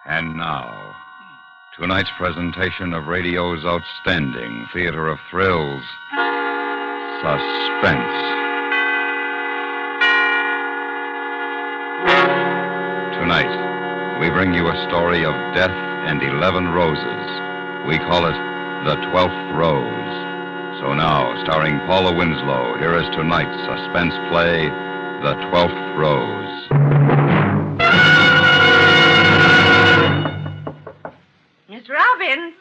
And now, tonight's presentation of radio's outstanding theater of thrills, Suspense. Tonight, we bring you a story of death and 11 roses. We call it The 12th Rose. So now, starring Paula Winslow, here is tonight's suspense play, The 12th Rose. Miss Robbins.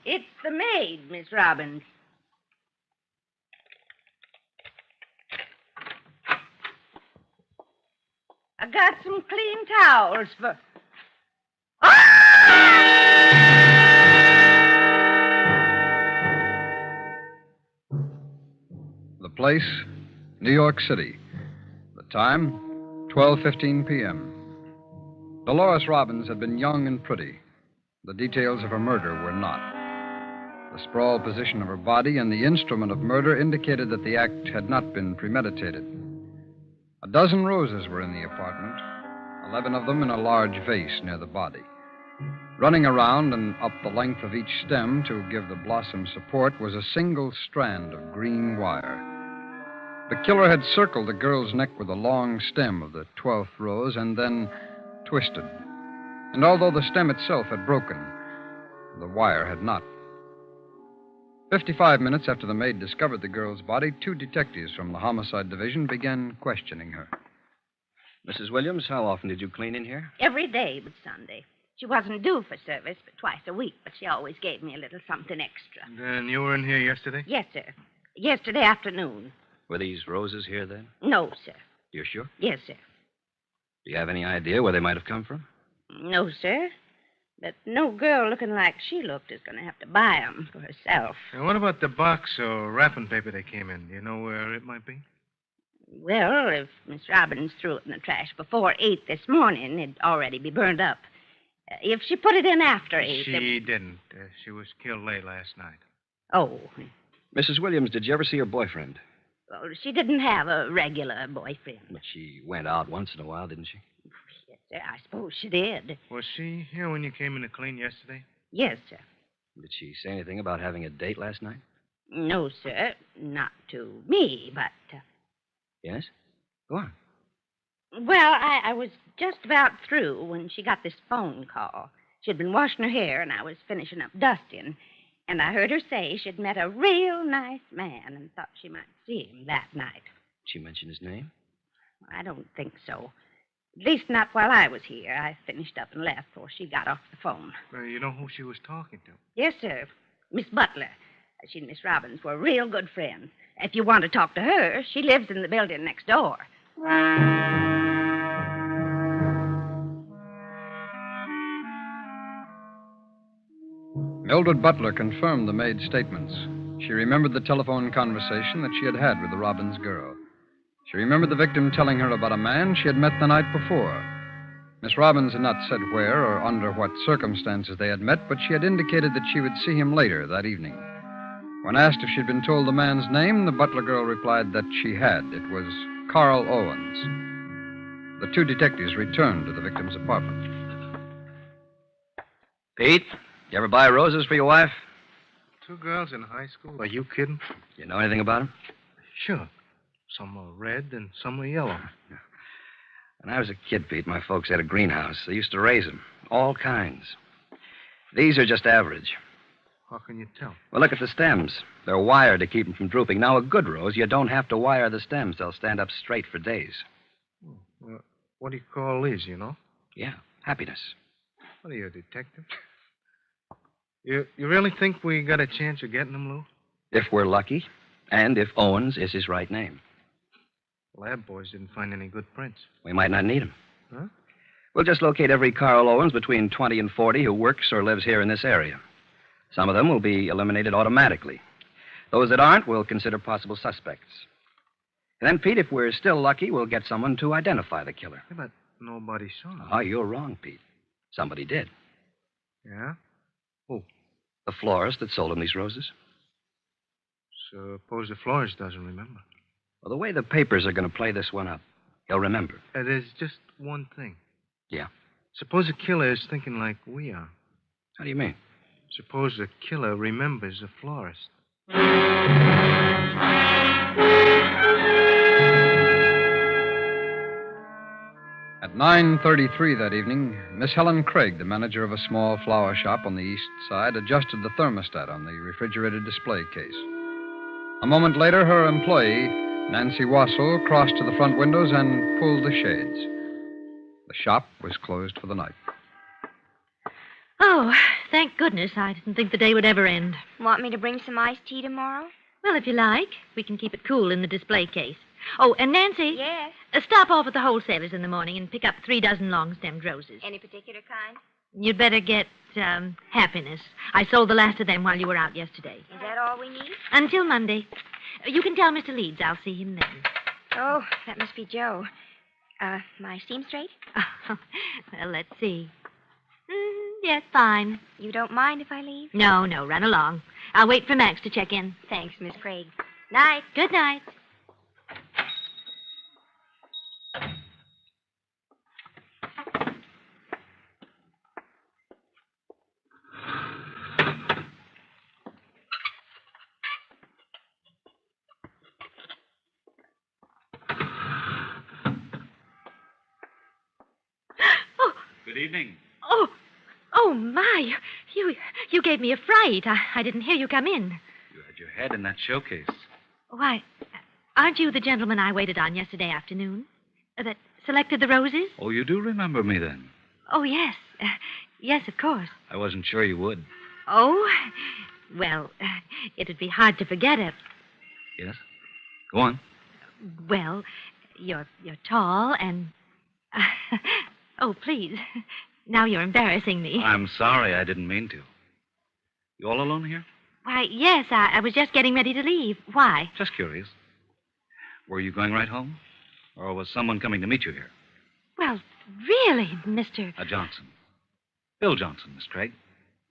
It's the maid, Miss Robbins. I got some clean towels for... The place, New York City. The time, 12:15 p.m. Dolores Robbins had been young and pretty. The details of her murder were not. The sprawled position of her body and the instrument of murder indicated that the act had not been premeditated. A dozen roses were in the apartment, 11 of them in a large vase near the body. Running around and up the length of each stem to give the blossom support was a single strand of green wire. The killer had circled the girl's neck with a long stem of the 12th rose and then twisted. And although the stem itself had broken, the wire had not. 55 minutes after the maid discovered the girl's body, 2 detectives from the homicide division began questioning her. Mrs. Williams, how often did you clean in here? Every day but Sunday. She wasn't due for service but twice a week, but she always gave me a little something extra. Then you were in here yesterday? Yes, sir. Yesterday afternoon. Were these roses here then? No, sir. You're sure? Yes, sir. Do you have any idea where they might have come from? No, sir. But no girl looking like she looked is going to have to buy 'em for herself. And what about the box or wrapping paper they came in? Do you know where it might be? Well, if Miss Robbins threw it in the trash before 8 this morning, it'd already be burned up. If she put it in after 8... She didn't. She was killed late last night. Oh. Mrs. Williams, did you ever see her boyfriend? Well, she didn't have a regular boyfriend. But she went out once in a while, didn't she? Yes, sir. I suppose she did. Was she here when you came in to clean yesterday? Yes, sir. Did she say anything about having a date last night? No, sir. Not to me, but... Yes? Go on. Well, I was just about through when she got this phone call. She'd been washing her hair, and I was finishing up dusting. And I heard her say she'd met a real nice man and thought she might see him that night. She mentioned his name? I don't think so. At least not while I was here. I finished up and left before she got off the phone. You know who she was talking to? Yes, sir. Miss Butler. She and Miss Robbins were real good friends. If you want to talk to her, she lives in the building next door. Mildred Butler confirmed the maid's statements. She remembered the telephone conversation that she had had with the Robbins girl. She remembered the victim telling her about a man she had met the night before. Miss Robbins had not said where or under what circumstances they had met, but she had indicated that she would see him later that evening. When asked if she'd been told the man's name, the Butler girl replied that she had. It was Carl Owens. The 2 detectives returned to the victim's apartment. Pete, you ever buy roses for your wife? 2 girls in high school? Are you kidding? You know anything about them? Sure. Some are red and some are yellow. When I was a kid, Pete, my folks had a greenhouse. They used to raise them. All kinds. These are just average. How can you tell? Well, look at the stems. They're wired to keep them from drooping. Now, a good rose, you don't have to wire the stems. They'll stand up straight for days. Well, what do you call these, you know? Yeah, happiness. What are you, a detective? You really think we got a chance of getting them, Lou? If we're lucky, and if Owens is his right name. Lab boys didn't find any good prints. We might not need them. Huh? We'll just locate every Carl Owens between 20 and 40 who works or lives here in this area. Some of them will be eliminated automatically. Those that aren't, we'll consider possible suspects. And then, Pete, if we're still lucky, we'll get someone to identify the killer. Yeah, but nobody saw him. Oh, you're wrong, Pete. Somebody did. Yeah? Who? The florist that sold him these roses. Suppose the florist doesn't remember. Well, the way the papers are going to play this one up, He'll remember. There's just one thing. Yeah? Suppose the killer is thinking like we are. How do you mean? Suppose the killer remembers the florist. At 9:33 that evening, Miss Helen Craig, the manager of a small flower shop on the east side, adjusted the thermostat on the refrigerated display case. A moment later, her employee, Nancy Wassel, crossed to the front windows and pulled the shades. The shop was closed for the night. Oh, thank goodness. I didn't think the day would ever end. Want me to bring some iced tea tomorrow? Well, if you like, we can keep it cool in the display case. Oh, and Nancy. Yes. Stop off at the wholesalers in the morning and pick up 3 dozen long-stemmed roses. Any particular kind? You'd better get, Happiness. I sold the last of them while you were out yesterday. Is that all we need? Until Monday. You can tell Mr. Leeds I'll see him then. Oh, that must be Joe. My seam straight? Well, let's see. Yes, fine. You don't mind if I leave? No, run along. I'll wait for Max to check in. Thanks, Miss Craig. Night. Good night. Good evening. Oh, my. You gave me a fright. I didn't hear you come in. You had your head in that showcase. Why, aren't you the gentleman I waited on yesterday afternoon? That selected the roses? Oh, you do remember me then? Oh, yes. Yes, of course. I wasn't sure you would. Oh, well, it'd be hard to forget it. Yes? Go on. Well, you're tall and... Oh, please. Now you're embarrassing me. I'm sorry. I didn't mean to. You all alone here? Why, yes, I was just getting ready to leave. Why? Just curious. Were you going right home? Or was someone coming to meet you here? Well, really, Mr. Johnson. Bill Johnson, Miss Craig.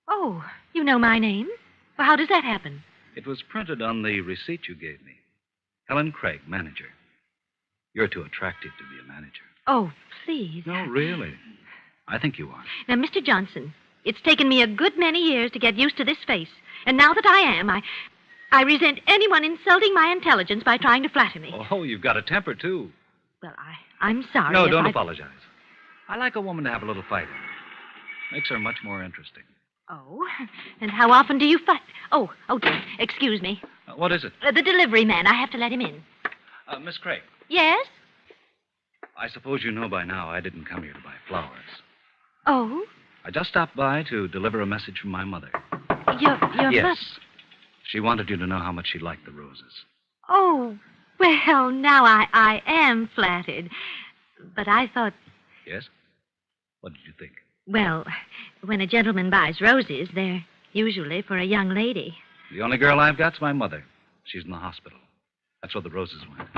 Oh, you know my name? Well, how does that happen? It was printed on the receipt you gave me. Helen Craig, manager. You're too attractive to be a manager. Oh, please. No, really. I think you are. Now, Mr. Johnson, it's taken me a good many years to get used to this face. And now that I am, I resent anyone insulting my intelligence by trying to flatter me. Oh, you've got a temper, too. Well, I'm sorry. No, if don't I- apologize. I like a woman to have a little fight in her. Makes her much more interesting. Oh, and how often do you fight? Oh, dear. Excuse me. What is it? The delivery man. I have to let him in. Miss Craig, Yes? I suppose you know by now I didn't come here to buy flowers. Oh, I just stopped by to deliver a message from my mother. your Yes. mother. She wanted you to know how much she liked the roses. Oh, well, now I am flattered. But I thought, Yes? What did you think? well, when a gentleman buys roses, they're usually for a young lady. The only girl I've got's my mother. She's in the hospital. That's where the roses went.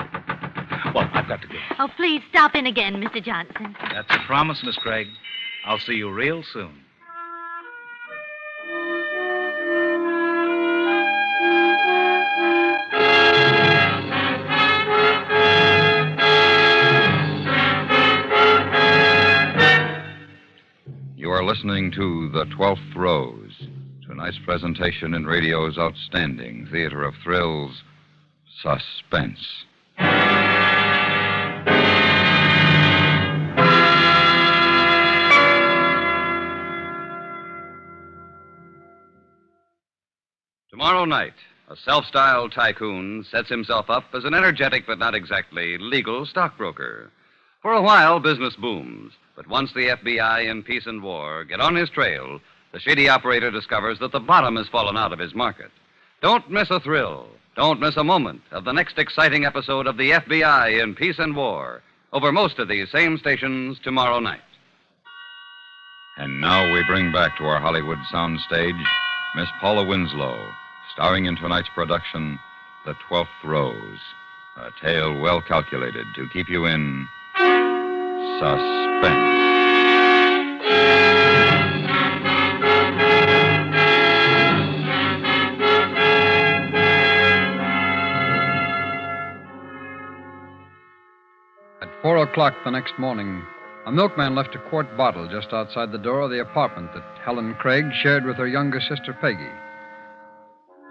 Well, I've got to go. Oh, please stop in again, Mr. Johnson. That's a promise, Miss Craig. I'll see you real soon. You are listening to The 12th Rose, tonight's presentation in radio's outstanding theater of thrills, Suspense. Tomorrow night, a self-styled tycoon sets himself up as an energetic but not exactly legal stockbroker. For a while, business booms. But once the FBI in peace and war get on his trail, the shady operator discovers that the bottom has fallen out of his market. Don't miss a thrill. Don't miss a moment of the next exciting episode of the FBI in peace and war over most of these same stations tomorrow night. And now we bring back to our Hollywood soundstage Miss Paula Winslow, starring in tonight's production, The 12th Rose, a tale well calculated to keep you in suspense. At 4 o'clock the next morning, a milkman left a quart bottle just outside the door of the apartment that Helen Craig shared with her younger sister, Peggy.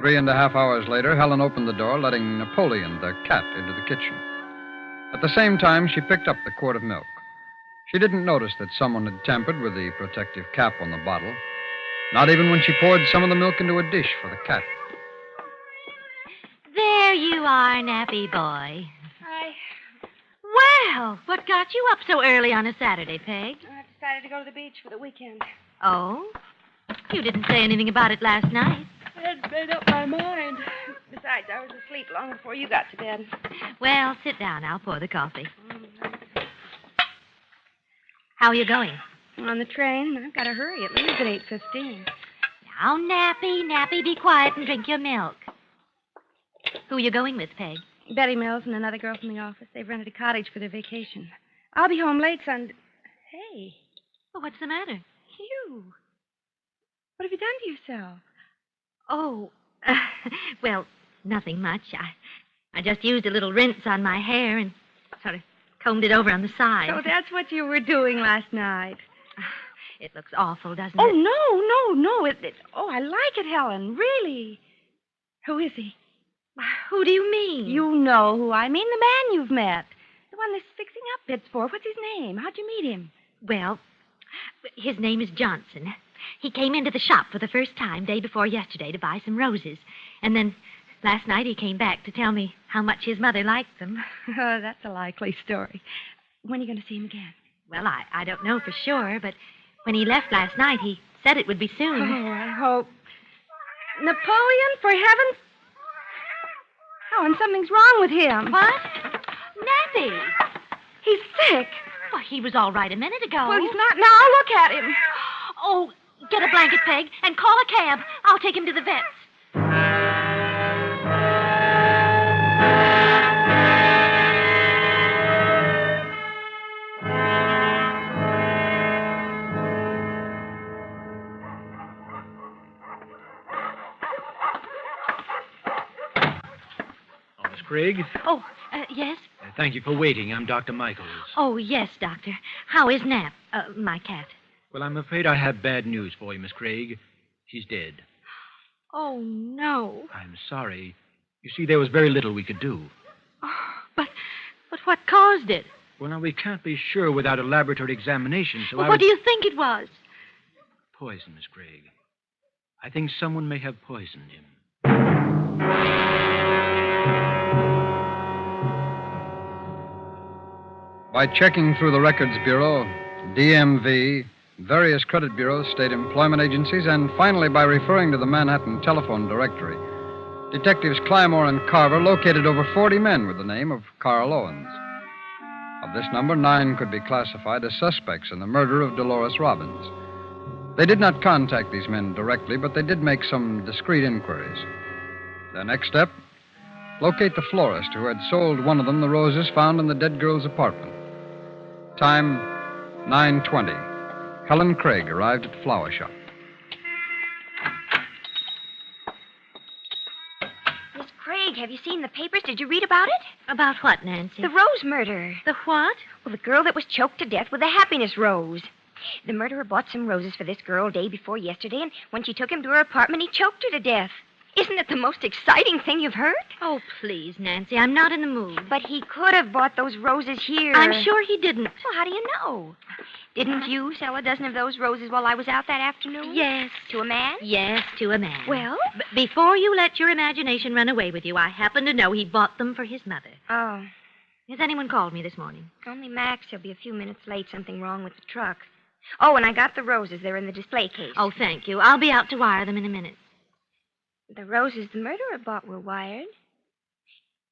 3.5 hours later, Helen opened the door, letting Napoleon, their cat, into the kitchen. At the same time, she picked up the quart of milk. She didn't notice that someone had tampered with the protective cap on the bottle, not even when she poured some of the milk into a dish for the cat. There you are, nappy boy. I Well, what got you up so early on a Saturday, Peg? decided to go to the beach for the weekend. Oh? You didn't say anything about it last night. I had made up my mind. Besides, I was asleep long before you got to bed. Well, sit down. I'll pour the coffee. How are you going? On the train. I've got to hurry. It leaves at 8:15. Now, Nappy, be quiet and drink your milk. Who are you going with, Peg? Betty Mills and another girl from the office. They've rented a cottage for their vacation. I'll be home late Sunday. Hey, Well, what's the matter? you. What have you done to yourself? Oh, well, nothing much. I just used a little rinse on my hair and sort of combed it over on the side. Oh, that's what you were doing last night. It looks awful, doesn't Oh, it? no. Oh, I like it, Helen. Really. Who is he? Who do you mean? You know who I mean. The man you've met. The one that's fixing up bits for. What's his name? How'd you meet him? Well, his name is Johnson. He came into the shop for the first time day before yesterday to buy some roses. And then last night he came back to tell me how much his mother liked them. Oh, that's a likely story. When are you going to see him again? Well, I don't know for sure, but when he left last night, he said it would be soon. Oh, I hope. Napoleon, for heaven's... Oh, and something's wrong with him. What? Nappy! He's sick. Well, he was all right a minute ago. Well, he's not now. Look at him. Oh, get a blanket, Peg, and call a cab. I'll take him to the vet's. Miss Craig, Oh, yes? thank you for waiting. I'm Dr. Michaels. Oh, yes, Doctor. How is Nap, my cat? Well, I'm afraid I have bad news for you, Miss Craig. She's dead. Oh, no. I'm sorry. You see, there was very little we could do. Oh, but what caused it? Well, now, we can't be sure without a laboratory examination, so Well, I what would... do you think it was? Poison, Miss Craig. I think someone may have poisoned him. By checking through the Records Bureau, DMV, various credit bureaus, state employment agencies, and finally by referring to the Manhattan telephone directory, Detectives Clymore and Carver located over 40 men with the name of Carl Owens. Of this number, 9 could be classified as suspects in the murder of Dolores Robbins. They did not contact these men directly, but they did make some discreet inquiries. Their next step, locate the florist who had sold one of them the roses found in the dead girl's apartment. Time, 9:20. Helen Craig arrived at the flower shop. Miss Craig, have you seen the papers? Did you read about it? About what, Nancy? The rose murder. The what? Well, the girl that was choked to death with a happiness rose. The murderer bought some roses for this girl day before yesterday, and when she took him to her apartment, he choked her to death. Isn't it the most exciting thing you've heard? Oh, please, Nancy, I'm not in the mood. But he could have bought those roses here. I'm sure he didn't. Well, how do you know? Didn't you sell a dozen of those roses while I was out that afternoon? Yes. To a man? Yes, to a man. Well? Before you let your imagination run away with you, I happen to know he bought them for his mother. Oh, Has anyone called me this morning? only Max. He'll be a few minutes late. Something wrong with the truck. Oh, and I got the roses. They're in the display case. Oh, thank you. I'll be out to wire them in a minute. The roses the murderer bought were wired.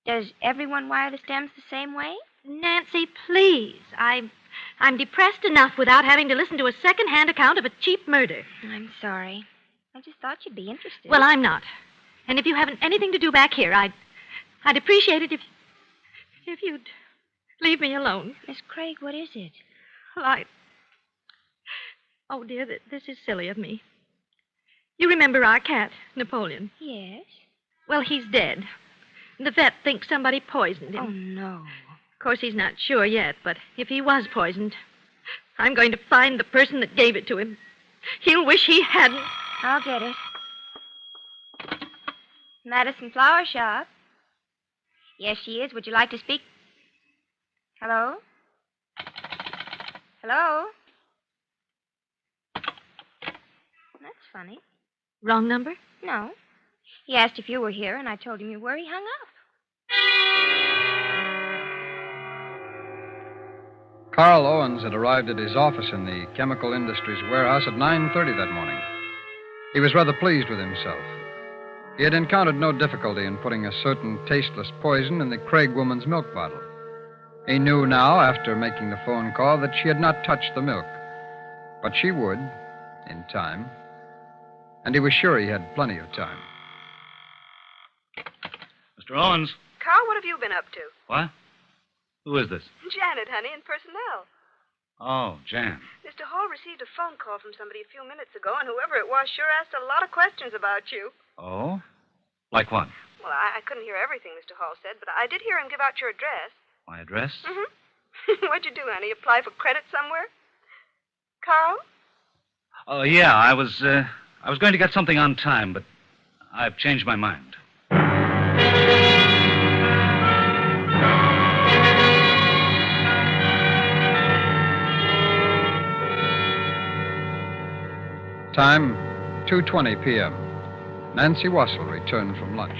Does everyone wire the stems the same way? Nancy, please. I'm depressed enough without having to listen to a second-hand account of a cheap murder. I'm sorry. I just thought you'd be interested. Well, I'm not. And if you haven't anything to do back here, I'd appreciate it if you'd leave me alone. Miss Craig, what is it? Well, Oh, dear, this is silly of me. You remember our cat, Napoleon? Yes. Well, he's dead. The vet thinks somebody poisoned him. Oh, no. Of course, he's not sure yet, but if he was poisoned, I'm going to find the person that gave it to him. He'll wish he hadn't. I'll get it. Madison Flower Shop. Yes, she is. Would you like to speak? Hello? Hello? That's funny. Wrong number? No. He asked if you were here, and I told him you were. He hung up. Carl Owens had arrived at his office in the chemical industries warehouse at 9:30 that morning. He was rather pleased with himself. He had encountered no difficulty in putting a certain tasteless poison in the Craig woman's milk bottle. He knew now, after making the phone call, that she had not touched the milk. But she would, in time. And he was sure he had plenty of time. Mr. Owens. Carl, what have you been up to? What? Who is this? Janet, honey, in personnel. Oh, Jan. Mr. Hall received a phone call from somebody a few minutes ago, and whoever it was sure asked a lot of questions about you. Oh? Like what? Well, I couldn't hear everything Mr. Hall said, but I did hear him give out your address. My address? Mm-hmm. What'd you do, honey? Apply for credit somewhere? Carl? Oh, yeah, I was going to get something on time, but I've changed my mind. Time, 2:20 p.m. Nancy Wassell returned from lunch.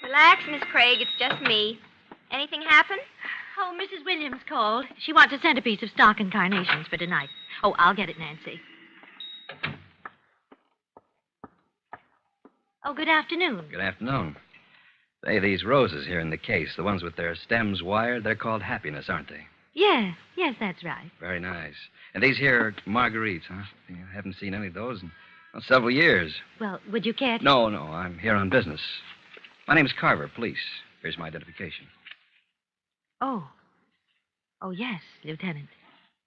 Relax, Miss Craig. It's just me. Anything happen? Oh, Mrs. Williams called. She wants a centerpiece of stock and carnations for tonight. Oh, I'll get it, Nancy. Oh, good afternoon. Good afternoon. Say, these roses here in the case, the ones with their stems wired, they're called happiness, aren't they? Yes, that's right. Very nice. And these here marguerites, huh? I haven't seen any of those in several years. Well, would you care to... No, I'm here on business. My name's Carver, police. Here's my identification. Oh, yes, Lieutenant.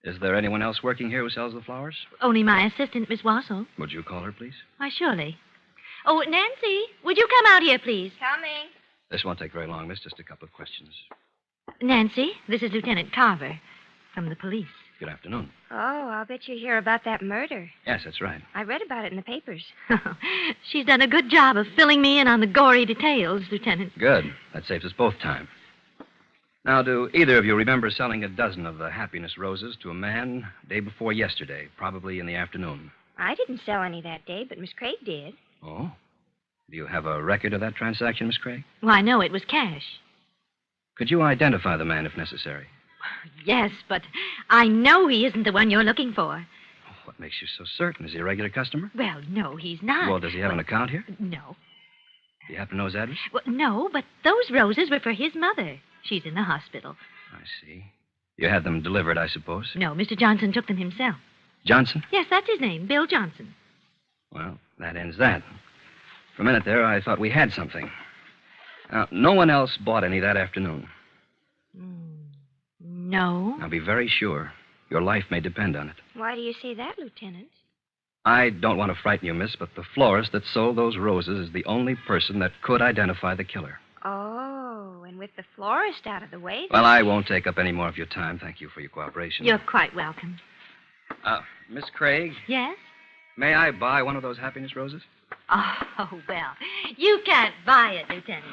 Is there anyone else working here who sells the flowers? Only my assistant, Miss Wassell. Would you call her, please? Why, surely. Oh, Nancy, would you come out here, please? Coming. This won't take very long, miss. Just a couple of questions. Nancy, this is Lieutenant Carver from the police. Good afternoon. Oh, I'll bet you hear about that murder. Yes, that's right. I read about it in the papers. She's done a good job of filling me in on the gory details, Lieutenant. Good. That saves us both time. Now, do either of you remember selling a dozen of the happiness roses to a man day before yesterday, probably in the afternoon? I didn't sell any that day, but Miss Craig did. Oh? Do you have a record of that transaction, Miss Craig? Why, no, it was cash. Could you identify the man if necessary? Yes, but I know he isn't the one you're looking for. Oh, what makes you so certain? Is he a regular customer? Well, no, he's not. Well, does he have an account here? No. Do you happen to know his address? Well, no, but those roses were for his mother. She's in the hospital. I see. You had them delivered, I suppose? No, Mr. Johnson took them himself. Johnson? Yes, that's his name, Bill Johnson. Well, that ends that. For a minute there, I thought we had something. Now, no one else bought any that afternoon. No. Now, be very sure. Your life may depend on it. Why do you say that, Lieutenant? I don't want to frighten you, miss, but the florist that sold those roses is the only person that could identify the killer. Oh, and with the florist out of the way... Well, I won't take up any more of your time. Thank you for your cooperation. You're quite welcome. Miss Craig, Yes? may I buy one of those happiness roses? Oh, well, you can't buy it, Lieutenant.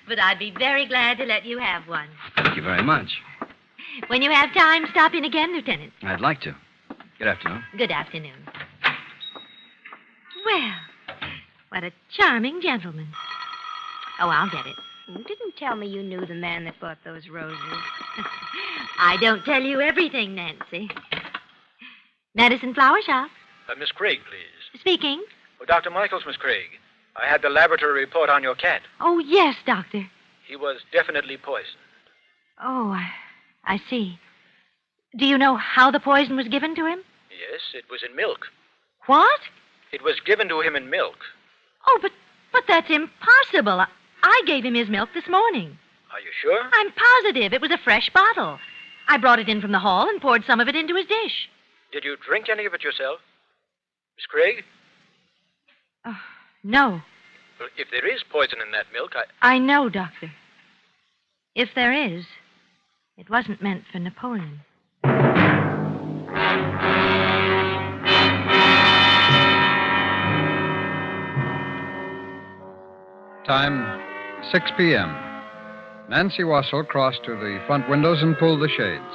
But I'd be very glad to let you have one. Thank you very much. When you have time, stop in again, Lieutenant. I'd like to. Good afternoon. Good afternoon. Well, what a charming gentleman. Oh, I'll get it. You didn't tell me you knew the man that bought those roses. I don't tell you everything, Nancy. Madison Flower Shop. Miss Craig, please. Speaking. Oh, Dr. Michaels, Miss Craig. I had the laboratory report on your cat. Oh, yes, Doctor. He was definitely poisoned. Oh, I see. Do you know how the poison was given to him? Yes, it was in milk. What? It was given to him in milk. Oh, but that's impossible. I gave him his milk this morning. Are you sure? I'm positive. It was a fresh bottle. I brought it in from the hall and poured some of it into his dish. Did you drink any of it yourself? Miss Craig? Oh, no. Well, if there is poison in that milk, I know, Doctor. If there is, it wasn't meant for Napoleon. Time, 6 p.m. Nancy Wassell crossed to the front windows and pulled the shades.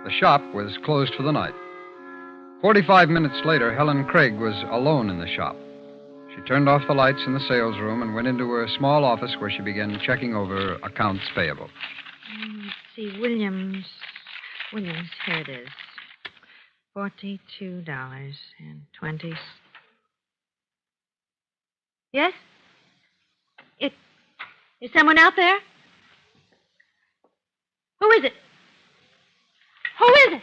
The shop was closed for the night. 45 minutes later, Helen Craig was alone in the shop. She turned off the lights in the sales room and went into her small office where she began checking over accounts payable. Let's see, Williams, here it is. $42.20. Yes? Is someone out there? Who is it? Who is it?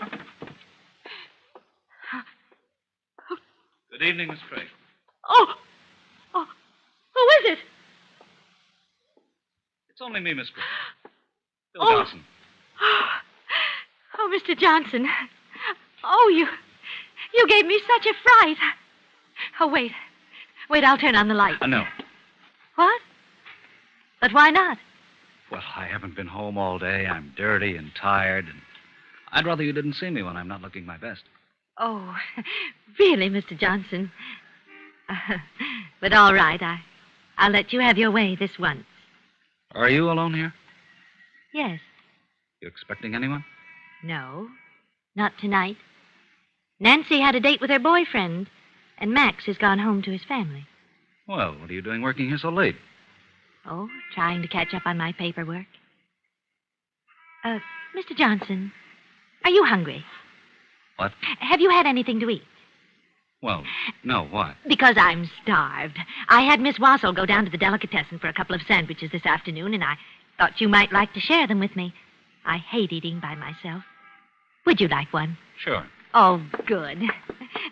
Good evening, Miss Craig. Oh, who is it? It's only me, Miss Craig. Bill Oh. Johnson. Oh, Mr. Johnson. Oh, you gave me such a fright. Oh, wait, I'll turn on the light. No. What? But why not? Well, I haven't been home all day. I'm dirty and tired, and I'd rather you didn't see me when I'm not looking my best. Oh, really, Mr. Johnson? But all right, I'll let you have your way this once. Are you alone here? Yes. You expecting anyone? No, not tonight. Nancy had a date with her boyfriend, and Max has gone home to his family. Well, what are you doing working here so late? Oh, trying to catch up on my paperwork. Mr. Johnson, are you hungry? What? Have you had anything to eat? Well, no, why? Because I'm starved. I had Miss Wassell go down to the delicatessen for a couple of sandwiches this afternoon, and I thought you might like to share them with me. I hate eating by myself. Would you like one? Sure. Oh, good.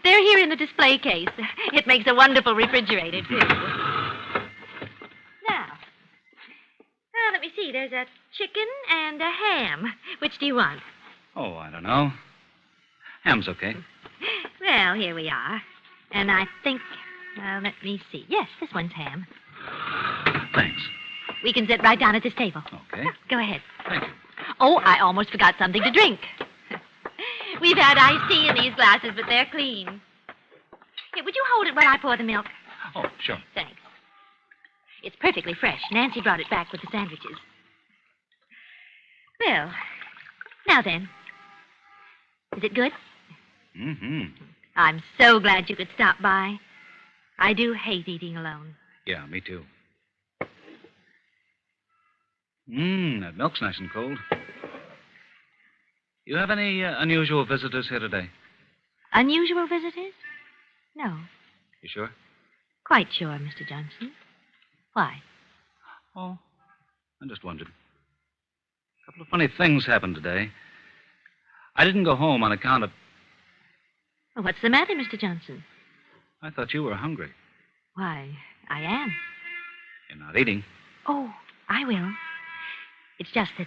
They're here in the display case. It makes a wonderful refrigerator, too. Now, let me see. There's a chicken and a ham. Which do you want? Oh, I don't know. Ham's okay. Well, here we are. And I think, let me see. Yes, this one's ham. Thanks. We can sit right down at this table. Okay. Go ahead. Thank you. Oh, I almost forgot something to drink. We've had iced tea in these glasses, but they're clean. Here, would you hold it while I pour the milk? Oh, sure. Thanks. It's perfectly fresh. Nancy brought it back with the sandwiches. Well, now then. Is it good? Mm-hmm. I'm so glad you could stop by. I do hate eating alone. Yeah, me too. That milk's nice and cold. You have any unusual visitors here today? Unusual visitors? No. You sure? Quite sure, Mr. Johnson. Why? Oh, I just wondered. A couple of funny things happened today. I didn't go home on account of... Well, what's the matter, Mr. Johnson? I thought you were hungry. Why, I am. You're not eating. Oh, I will. It's just that,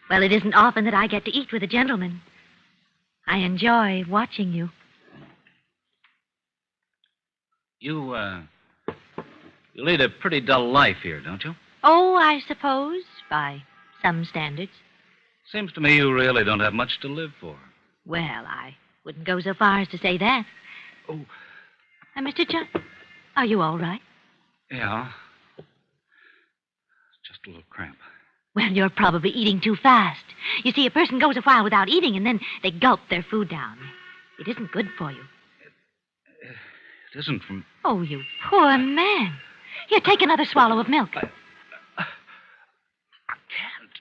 well, it isn't often that I get to eat with a gentleman. I enjoy watching you. You lead a pretty dull life here, don't you? Oh, I suppose, by some standards. Seems to me you really don't have much to live for. Well, I wouldn't go so far as to say that. Oh. Mr. Johnson, are you all right? Yeah. Just a little cramp. Well, you're probably eating too fast. You see, a person goes a while without eating, and then they gulp their food down. It isn't good for you. It isn't from... Oh, you poor man. Here, take another swallow of milk. I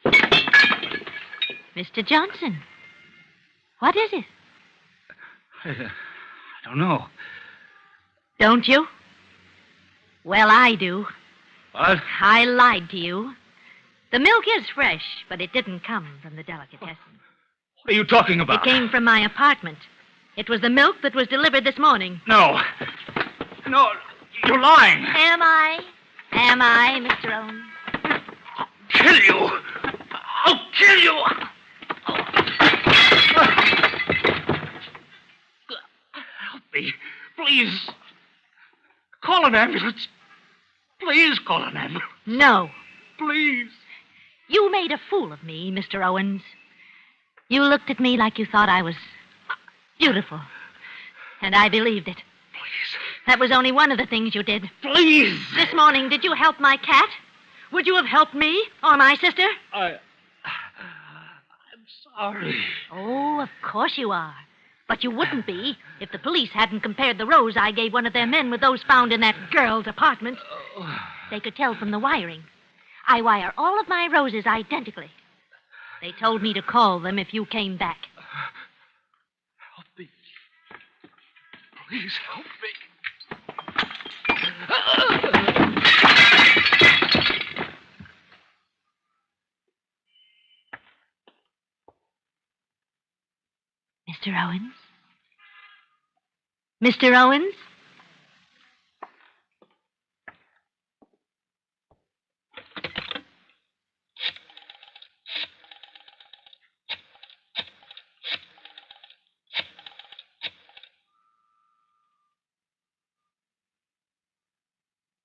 can't. Mr. Johnson, what is it? I don't know. Don't you? Well, I do. What? I lied to you. The milk is fresh, but it didn't come from the delicatessen. What are you talking about? It came from my apartment. It was the milk that was delivered this morning. No. No, you're lying. Am I? Am I, Mr. Owen? I'll kill you. I'll kill you. Help me, please. Call an ambulance. Please call an ambulance. No. Please. You made a fool of me, Mr. Owens. You looked at me like you thought I was beautiful. And I believed it. Please. That was only one of the things you did. Please. This morning, did you help my cat? Would you have helped me or my sister? I'm sorry. Oh, of course you are. But you wouldn't be if the police hadn't compared the rose I gave one of their men with those found in that girl's apartment. They could tell from the wiring. I wire all of my roses identically. They told me to call them if you came back. Help me. Please help me. Mr. Owens? Mr. Owens?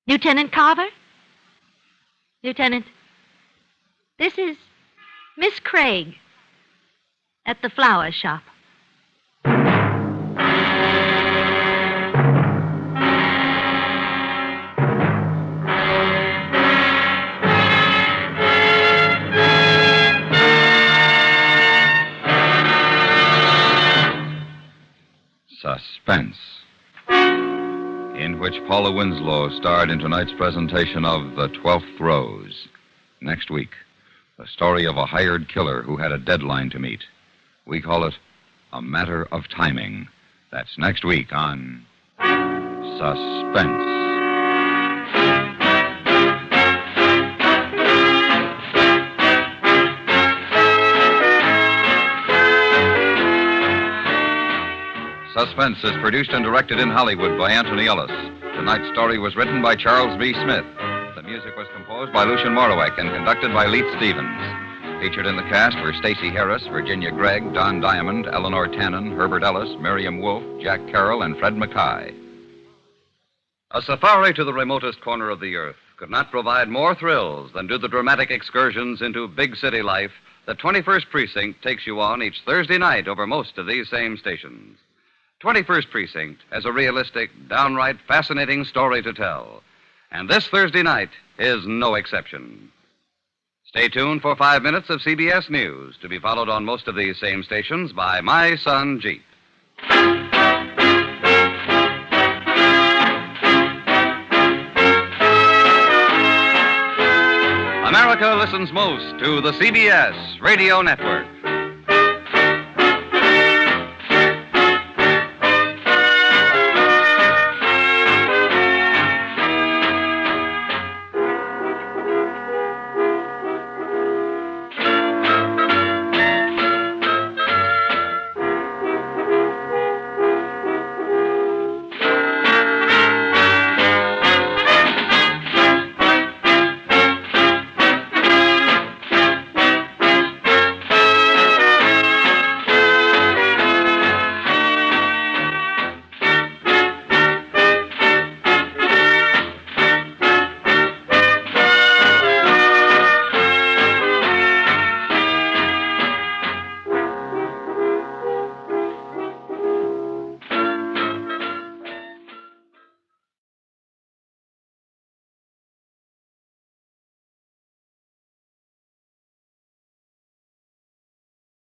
Lieutenant Carver? Lieutenant, this is Miss Craig at the flower shop. Suspense, in which Paula Winslow starred in tonight's presentation of The 12th Rose. Next week, the story of a hired killer who had a deadline to meet. We call it A Matter of Timing. That's next week on Suspense. Suspense is produced and directed in Hollywood by Anthony Ellis. Tonight's story was written by Charles B. Smith. The music was composed by Lucien Moraweck and conducted by Leith Stevens. Featured in the cast were Stacey Harris, Virginia Gregg, Don Diamond, Eleanor Tannen, Herbert Ellis, Miriam Wolfe, Jack Carroll, and Fred Mackay. A safari to the remotest corner of the earth could not provide more thrills than do the dramatic excursions into big city life that 21st Precinct takes you on each Thursday night over most of these same stations. 21st Precinct has a realistic, downright fascinating story to tell. And this Thursday night is no exception. Stay tuned for 5 minutes of CBS News, to be followed on most of these same stations by My Son Jeep. America listens most to the CBS Radio Network.